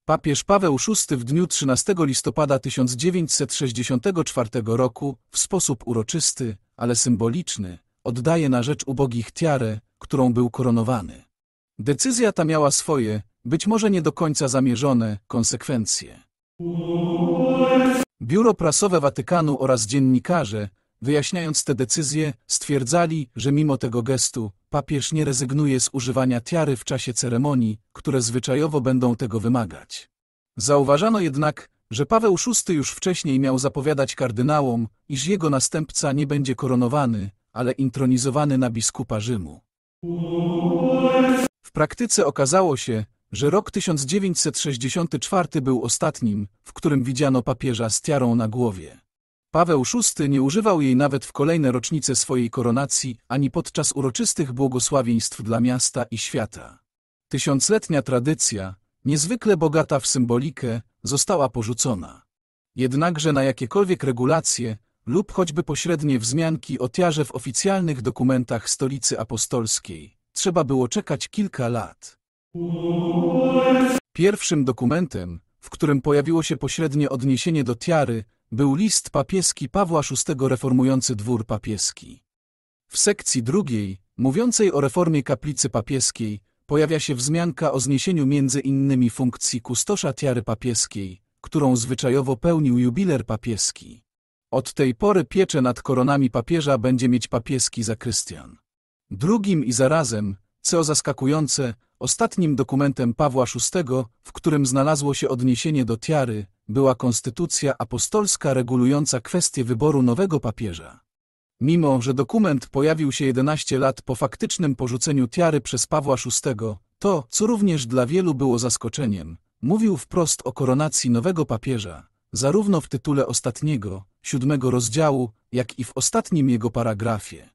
Papież Paweł VI w dniu 13 listopada 1964 roku w sposób uroczysty, ale symboliczny, oddaje na rzecz ubogich tiarę, którą był koronowany. Decyzja ta miała swoje, być może nie do końca zamierzone, konsekwencje. Biuro Prasowe Watykanu oraz dziennikarze, wyjaśniając tę decyzję, stwierdzali, że mimo tego gestu, papież nie rezygnuje z używania tiary w czasie ceremonii, które zwyczajowo będą tego wymagać. Zauważano jednak, że Paweł VI już wcześniej miał zapowiadać kardynałom, iż jego następca nie będzie koronowany, ale intronizowany na biskupa Rzymu. W praktyce okazało się, że rok 1964 był ostatnim, w którym widziano papieża z tiarą na głowie. Paweł VI nie używał jej nawet w kolejne rocznice swojej koronacji, ani podczas uroczystych błogosławieństw dla miasta i świata. Tysiącletnia tradycja, niezwykle bogata w symbolikę, została porzucona. Jednakże na jakiekolwiek regulacje lub choćby pośrednie wzmianki o tiarze w oficjalnych dokumentach Stolicy Apostolskiej trzeba było czekać kilka lat. Pierwszym dokumentem, w którym pojawiło się pośrednie odniesienie do tiary, był list papieski Pawła VI reformujący dwór papieski. W sekcji drugiej, mówiącej o reformie kaplicy papieskiej, pojawia się wzmianka o zniesieniu między innymi funkcji kustosza tiary papieskiej, którą zwyczajowo pełnił jubiler papieski. Od tej pory pieczę nad koronami papieża będzie mieć papieski zakrystian. Drugim i zarazem, co zaskakujące, ostatnim dokumentem Pawła VI, w którym znalazło się odniesienie do tiary, była konstytucja apostolska regulująca kwestię wyboru nowego papieża. Mimo że dokument pojawił się 11 lat po faktycznym porzuceniu tiary przez Pawła VI, to, co również dla wielu było zaskoczeniem, mówił wprost o koronacji nowego papieża, zarówno w tytule ostatniego, 7 rozdziału, jak i w ostatnim jego paragrafie.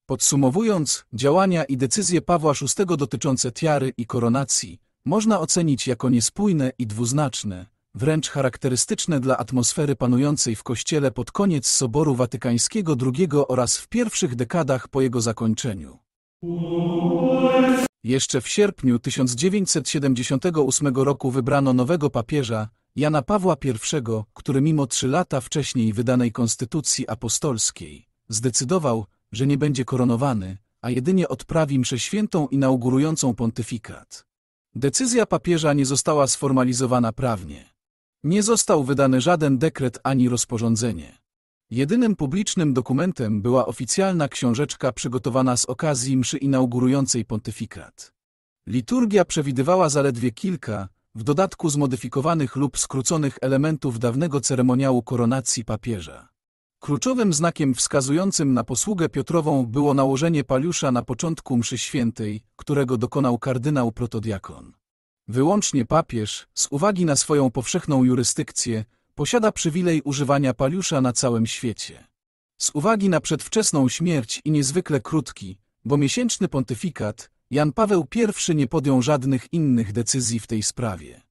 Podsumowując, działania i decyzje Pawła VI dotyczące tiary i koronacji można ocenić jako niespójne i dwuznaczne, wręcz charakterystyczne dla atmosfery panującej w Kościele pod koniec Soboru Watykańskiego II oraz w pierwszych dekadach po jego zakończeniu. Jeszcze w sierpniu 1978 roku wybrano nowego papieża, Jana Pawła I, który mimo 3 lata wcześniej wydanej konstytucji apostolskiej zdecydował, że nie będzie koronowany, a jedynie odprawi mszę świętą inaugurującą pontyfikat. Decyzja papieża nie została sformalizowana prawnie. Nie został wydany żaden dekret ani rozporządzenie. Jedynym publicznym dokumentem była oficjalna książeczka przygotowana z okazji mszy inaugurującej pontyfikat. Liturgia przewidywała zaledwie kilka, w dodatku zmodyfikowanych lub skróconych elementów dawnego ceremoniału koronacji papieża. Kluczowym znakiem wskazującym na posługę Piotrową było nałożenie paliusza na początku mszy świętej, którego dokonał kardynał protodiakon. Wyłącznie papież, z uwagi na swoją powszechną jurysdykcję, posiada przywilej używania paliusza na całym świecie. Z uwagi na przedwczesną śmierć i niezwykle krótki, bo miesięczny pontyfikat, Jan Paweł I nie podjął żadnych innych decyzji w tej sprawie.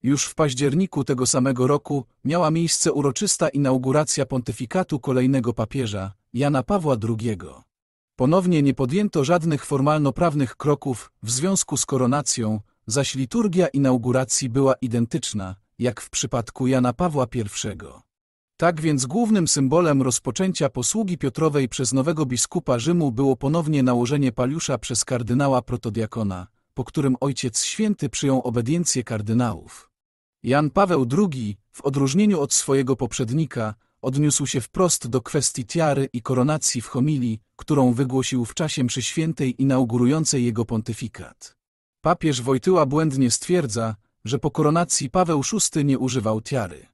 Już w październiku tego samego roku miała miejsce uroczysta inauguracja pontyfikatu kolejnego papieża, Jana Pawła II. Ponownie nie podjęto żadnych formalno-prawnych kroków w związku z koronacją, zaś liturgia inauguracji była identyczna, jak w przypadku Jana Pawła I. Tak więc głównym symbolem rozpoczęcia posługi Piotrowej przez nowego biskupa Rzymu było ponownie nałożenie paliusza przez kardynała protodiakona, po którym Ojciec Święty przyjął obediencję kardynałów. Jan Paweł II, w odróżnieniu od swojego poprzednika, odniósł się wprost do kwestii tiary i koronacji w homilii, którą wygłosił w czasie mszy świętej inaugurującej jego pontyfikat. Papież Wojtyła błędnie stwierdza, że po koronacji Paweł VI nie używał tiary.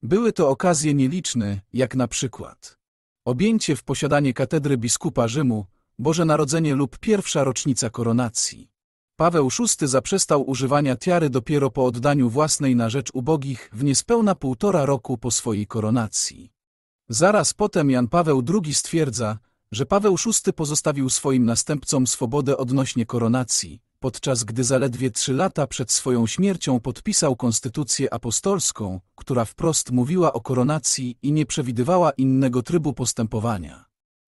Były to okazje nieliczne, jak na przykład objęcie w posiadanie katedry biskupa Rzymu, Boże Narodzenie lub pierwsza rocznica koronacji. Paweł VI zaprzestał używania tiary dopiero po oddaniu własnej na rzecz ubogich w niespełna 1,5 roku po swojej koronacji. Zaraz potem Jan Paweł II stwierdza, że Paweł VI pozostawił swoim następcom swobodę odnośnie koronacji, podczas gdy zaledwie 3 lata przed swoją śmiercią podpisał konstytucję apostolską, która wprost mówiła o koronacji i nie przewidywała innego trybu postępowania.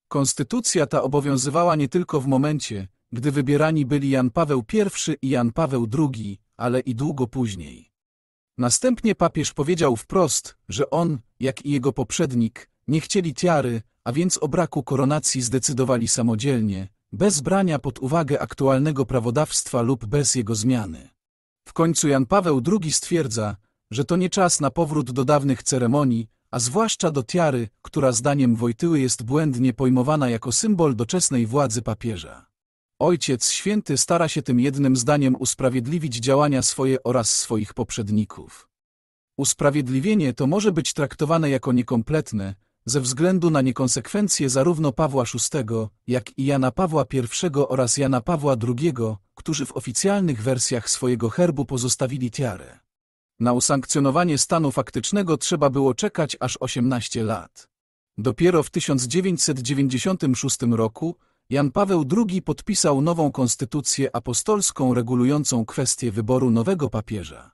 Konstytucja ta obowiązywała nie tylko w momencie, gdy wybierani byli Jan Paweł I i Jan Paweł II, ale i długo później. Następnie papież powiedział wprost, że on, jak i jego poprzednik, nie chcieli tiary, a więc o braku koronacji zdecydowali samodzielnie, bez brania pod uwagę aktualnego prawodawstwa lub bez jego zmiany. W końcu Jan Paweł II stwierdza, że to nie czas na powrót do dawnych ceremonii, a zwłaszcza do tiary, która zdaniem Wojtyły jest błędnie pojmowana jako symbol doczesnej władzy papieża. Ojciec Święty stara się tym jednym zdaniem usprawiedliwić działania swoje oraz swoich poprzedników. Usprawiedliwienie to może być traktowane jako niekompletne, ze względu na niekonsekwencje zarówno Pawła VI, jak i Jana Pawła I oraz Jana Pawła II, którzy w oficjalnych wersjach swojego herbu pozostawili tiarę. Na usankcjonowanie stanu faktycznego trzeba było czekać aż 18 lat. Dopiero w 1996 roku Jan Paweł II podpisał nową konstytucję apostolską regulującą kwestię wyboru nowego papieża.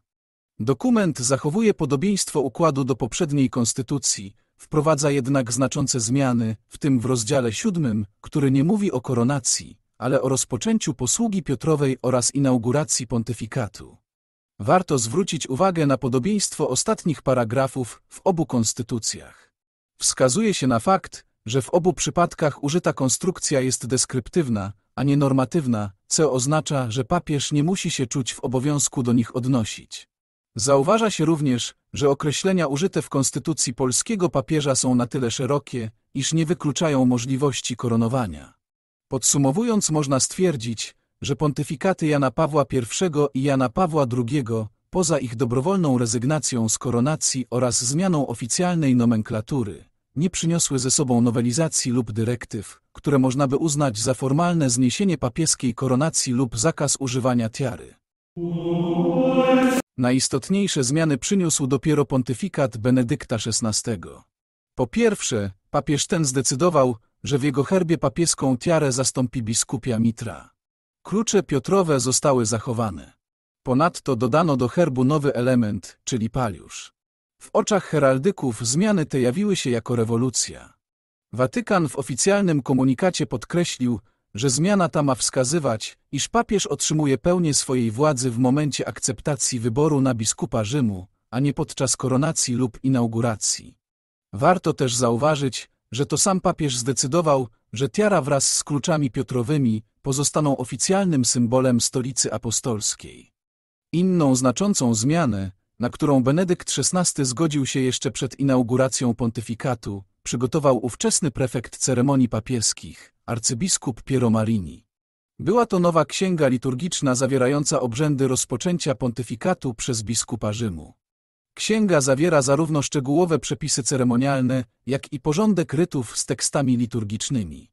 Dokument zachowuje podobieństwo układu do poprzedniej konstytucji, wprowadza jednak znaczące zmiany, w tym w rozdziale 7, który nie mówi o koronacji, ale o rozpoczęciu posługi Piotrowej oraz inauguracji pontyfikatu. Warto zwrócić uwagę na podobieństwo ostatnich paragrafów w obu konstytucjach. Wskazuje się na fakt, że w obu przypadkach użyta konstrukcja jest deskryptywna, a nie normatywna, co oznacza, że papież nie musi się czuć w obowiązku do nich odnosić. Zauważa się również, że określenia użyte w konstytucji polskiego papieża są na tyle szerokie, iż nie wykluczają możliwości koronowania. Podsumowując, można stwierdzić, że pontyfikaty Jana Pawła I i Jana Pawła II, poza ich dobrowolną rezygnacją z koronacji oraz zmianą oficjalnej nomenklatury, nie przyniosły ze sobą nowelizacji lub dyrektyw, które można by uznać za formalne zniesienie papieskiej koronacji lub zakaz używania tiary. Najistotniejsze zmiany przyniósł dopiero pontyfikat Benedykta XVI. Po pierwsze, papież ten zdecydował, że w jego herbie papieską tiarę zastąpi biskupia mitra. Klucze Piotrowe zostały zachowane. Ponadto dodano do herbu nowy element, czyli paliusz. W oczach heraldyków zmiany te jawiły się jako rewolucja. Watykan w oficjalnym komunikacie podkreślił, że zmiana ta ma wskazywać, iż papież otrzymuje pełnię swojej władzy w momencie akceptacji wyboru na biskupa Rzymu, a nie podczas koronacji lub inauguracji. Warto też zauważyć, że to sam papież zdecydował, że tiara wraz z kluczami piotrowymi pozostaną oficjalnym symbolem stolicy apostolskiej. Inną znaczącą zmianę, na którą Benedykt XVI zgodził się jeszcze przed inauguracją pontyfikatu, przygotował ówczesny prefekt ceremonii papieskich, arcybiskup Piero Marini. Była to nowa księga liturgiczna zawierająca obrzędy rozpoczęcia pontyfikatu przez biskupa Rzymu. Księga zawiera zarówno szczegółowe przepisy ceremonialne, jak i porządek rytów z tekstami liturgicznymi.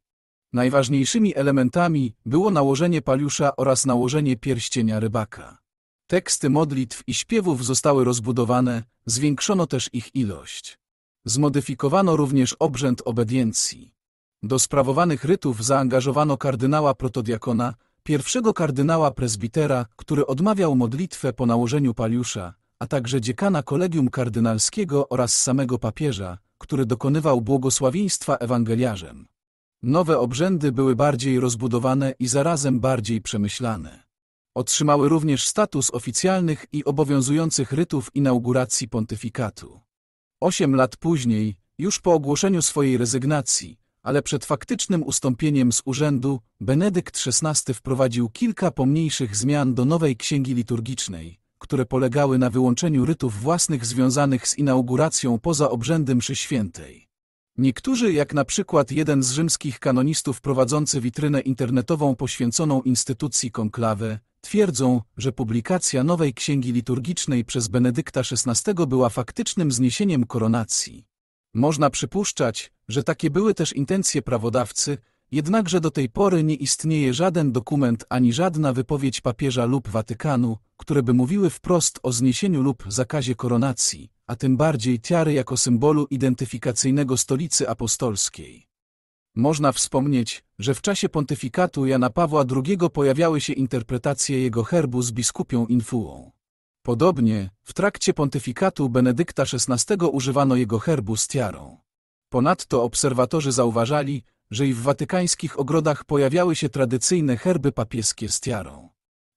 Najważniejszymi elementami było nałożenie paliusza oraz nałożenie pierścienia rybaka. Teksty modlitw i śpiewów zostały rozbudowane, zwiększono też ich ilość. Zmodyfikowano również obrzęd obediencji. Do sprawowanych rytów zaangażowano kardynała protodiakona, pierwszego kardynała prezbitera, który odmawiał modlitwę po nałożeniu paliusza, a także dziekana kolegium kardynalskiego oraz samego papieża, który dokonywał błogosławieństwa ewangeliarzem. Nowe obrzędy były bardziej rozbudowane i zarazem bardziej przemyślane. Otrzymały również status oficjalnych i obowiązujących rytów inauguracji pontyfikatu. 8 lat później, już po ogłoszeniu swojej rezygnacji, ale przed faktycznym ustąpieniem z urzędu, Benedykt XVI wprowadził kilka pomniejszych zmian do nowej księgi liturgicznej, które polegały na wyłączeniu rytów własnych związanych z inauguracją poza obrzędy mszy świętej. Niektórzy, jak na przykład jeden z rzymskich kanonistów prowadzący witrynę internetową poświęconą instytucji konklawę, twierdzą, że publikacja nowej księgi liturgicznej przez Benedykta XVI była faktycznym zniesieniem koronacji. Można przypuszczać, że takie były też intencje prawodawcy, jednakże do tej pory nie istnieje żaden dokument ani żadna wypowiedź papieża lub Watykanu, które by mówiły wprost o zniesieniu lub zakazie koronacji, a tym bardziej tiary jako symbolu identyfikacyjnego stolicy apostolskiej. Można wspomnieć, że w czasie pontyfikatu Jana Pawła II pojawiały się interpretacje jego herbu z biskupią infułą. Podobnie, w trakcie pontyfikatu Benedykta XVI używano jego herbu z tiarą. Ponadto obserwatorzy zauważali, że i w watykańskich ogrodach pojawiały się tradycyjne herby papieskie z tiarą.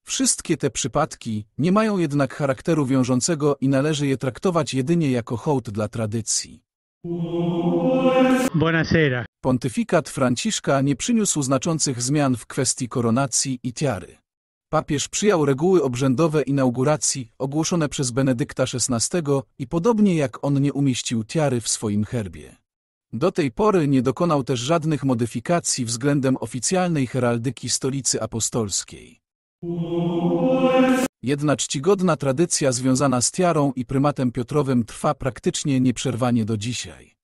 Wszystkie te przypadki nie mają jednak charakteru wiążącego i należy je traktować jedynie jako hołd dla tradycji. Buonasera. Pontyfikat Franciszka nie przyniósł znaczących zmian w kwestii koronacji i tiary. Papież przyjął reguły obrzędowe inauguracji ogłoszone przez Benedykta XVI i podobnie jak on nie umieścił tiary w swoim herbie. Do tej pory nie dokonał też żadnych modyfikacji względem oficjalnej heraldyki Stolicy Apostolskiej. Jedna czcigodna tradycja związana z tiarą i prymatem Piotrowym trwa praktycznie nieprzerwanie do dzisiaj.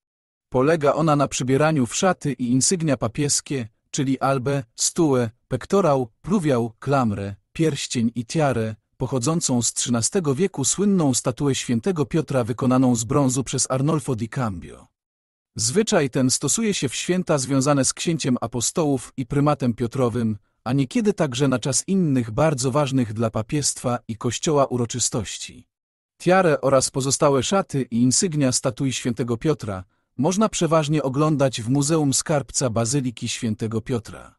Polega ona na przybieraniu w szaty i insygnia papieskie, czyli albę, stue, pektorał, pluwiał, klamrę, pierścień i tiarę, pochodzącą z XIII wieku słynną statuę świętego Piotra wykonaną z brązu przez Arnolfo di Cambio. Zwyczaj ten stosuje się w święta związane z księciem apostołów i prymatem Piotrowym, a niekiedy także na czas innych bardzo ważnych dla papiestwa i Kościoła uroczystości. Tiarę oraz pozostałe szaty i insygnia statui świętego Piotra można przeważnie oglądać w Muzeum Skarbca Bazyliki Świętego Piotra.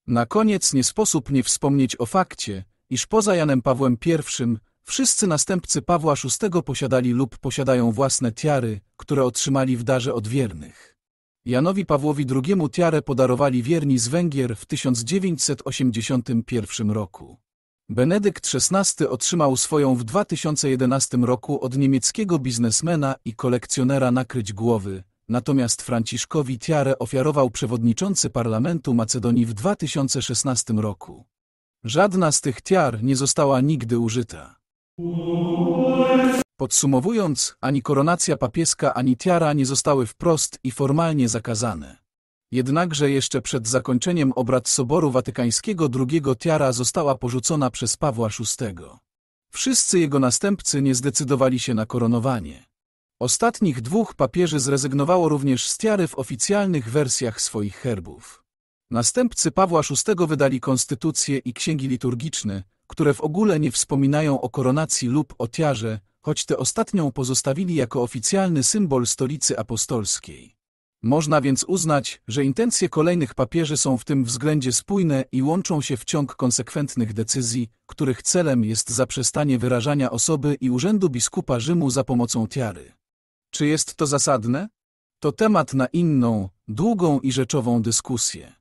Na koniec nie sposób nie wspomnieć o fakcie, iż poza Janem Pawłem I wszyscy następcy Pawła VI posiadali lub posiadają własne tiary, które otrzymali w darze od wiernych. Janowi Pawłowi II tiarę podarowali wierni z Węgier w 1981 roku. Benedykt XVI otrzymał swoją w 2011 roku od niemieckiego biznesmena i kolekcjonera nakryć głowy, natomiast Franciszkowi tiarę ofiarował przewodniczący parlamentu Macedonii w 2016 roku. Żadna z tych tiar nie została nigdy użyta. Podsumowując, ani koronacja papieska, ani tiara nie zostały wprost i formalnie zakazane. Jednakże jeszcze przed zakończeniem obrad Soboru Watykańskiego II tiara została porzucona przez Pawła VI. Wszyscy jego następcy nie zdecydowali się na koronowanie. Ostatnich dwóch papieży zrezygnowało również z tiary w oficjalnych wersjach swoich herbów. Następcy Pawła VI wydali konstytucje i księgi liturgiczne, które w ogóle nie wspominają o koronacji lub o tiarze, choć tę ostatnią pozostawili jako oficjalny symbol Stolicy Apostolskiej. Można więc uznać, że intencje kolejnych papieży są w tym względzie spójne i łączą się w ciąg konsekwentnych decyzji, których celem jest zaprzestanie wyrażania osoby i urzędu biskupa Rzymu za pomocą tiary. Czy jest to zasadne? To temat na inną, długą i rzeczową dyskusję.